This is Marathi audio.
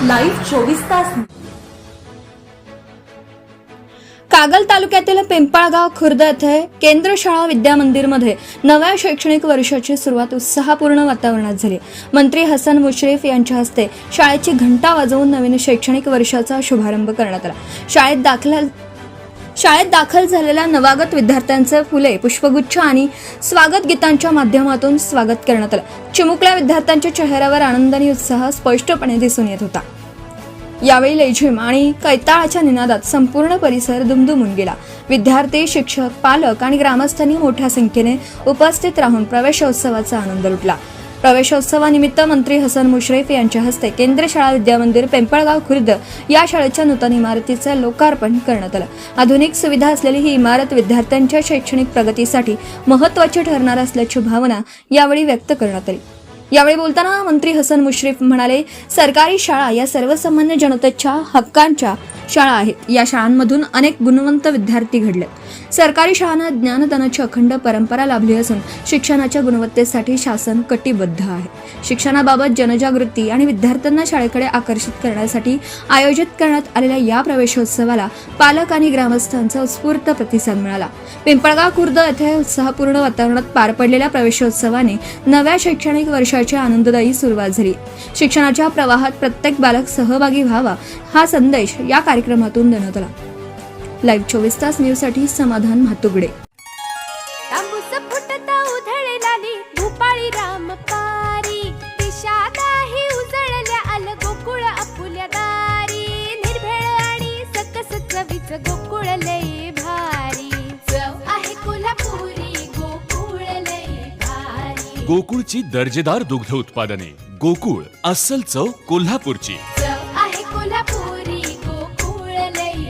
लाईव्ह 24 तास. कागल तालुक्यातील पिंपळगाव खुर्द येथे केंद्र शाळा विद्या मंदिरमध्ये नव्या शैक्षणिक वर्षाची सुरुवात उत्साहपूर्ण वातावरणात झाली. मंत्री हसन मुश्रीफ यांच्या हस्ते शाळेची घंटा वाजवून नवीन शैक्षणिक वर्षाचा शुभारंभ करण्यात आला. शाळेत दाखल झालेल्या नवागत विद्यार्थ्यांचे फुले, पुष्पगुच्छ आणि स्वागत गीतांच्या माध्यमातून स्वागत करण्यात आलं. चिमुकल्या विद्यार्थ्यांच्या चेहऱ्यावर आनंद आणि उत्साह स्पष्टपणे दिसून येत होता. यावेळी लेझिम आणि कैताळाच्या निनादात संपूर्ण परिसर दुमदुमून गेला. विद्यार्थी, शिक्षक, पालक आणि ग्रामस्थांनी मोठ्या संख्येने उपस्थित राहून प्रवेशोत्सवाचा आनंद लुटला. प्रवेशोत्सवानिमित्त मंत्री हसन मुश्रीफ यांच्या हस्ते केंद्र शाळा विद्या मंदिर पिंपळगाव खुर्द या शाळेच्या नूतन इमारतीचे लोकार्पण करण्यात आलं. आधुनिक सुविधा असलेली ही इमारत विद्यार्थ्यांच्या शैक्षणिक प्रगतीसाठी महत्त्वाची ठरणार असल्याची भावना यावेळी व्यक्त करण्यात आली. यावेळी बोलताना मंत्री हसन मुश्रीफ म्हणाले, सरकारी शाळा या सर्वसामान्य जनतेच्या हक्कांच्या शाळा आहेत. या शाळांमधून अनेक गुणवंत विद्यार्थी घडलेत. सरकारी शाळांना ज्ञानदानाची अखंड परंपरा लाभली असून शिक्षणाच्या गुणवत्तेसाठी शासन कटिबद्ध आहे. शिक्षणाबाबत जनजागृती आणि विद्यार्थ्यांना शाळेकडे आकर्षित करण्यासाठी आयोजित करण्यात आलेल्या या प्रवेशोत्सवाला पालक आणि ग्रामस्थांचा उत्स्फूर्त प्रतिसाद मिळाला. पिंपळगाव खुर्द येथे उत्साहपूर्ण वातावरणात पार पडलेल्या प्रवेशोत्सवाने नव्या शैक्षणिक वर्षाची आनंददायी सुरुवात झाली. शिक्षणाच्या प्रवाहात प्रत्येक बालक सहभागी व्हावा हा संदेश या कार्यक्रमातून देण्यात आला. लाईव्ह 24 तास न्यूजसाठी समाधान म्हातुगडे. तांबूस फुटता उधळलाली भूपाळी रामपारी, दिशादाही उजळल्या आल गोकुळ आपुल्या दारी. निर्भेळ आणि सकस चवीच गोकुळ लई भारी, चव आहे कोल्हापुरी गोकुळ लई भारी. गोकुळची दर्जेदार दुग्ध उत्पादने. गोकुळ, अस्सल चव कोल्हापूरची. चव आहे कोल्हापुरी गोकुळ लई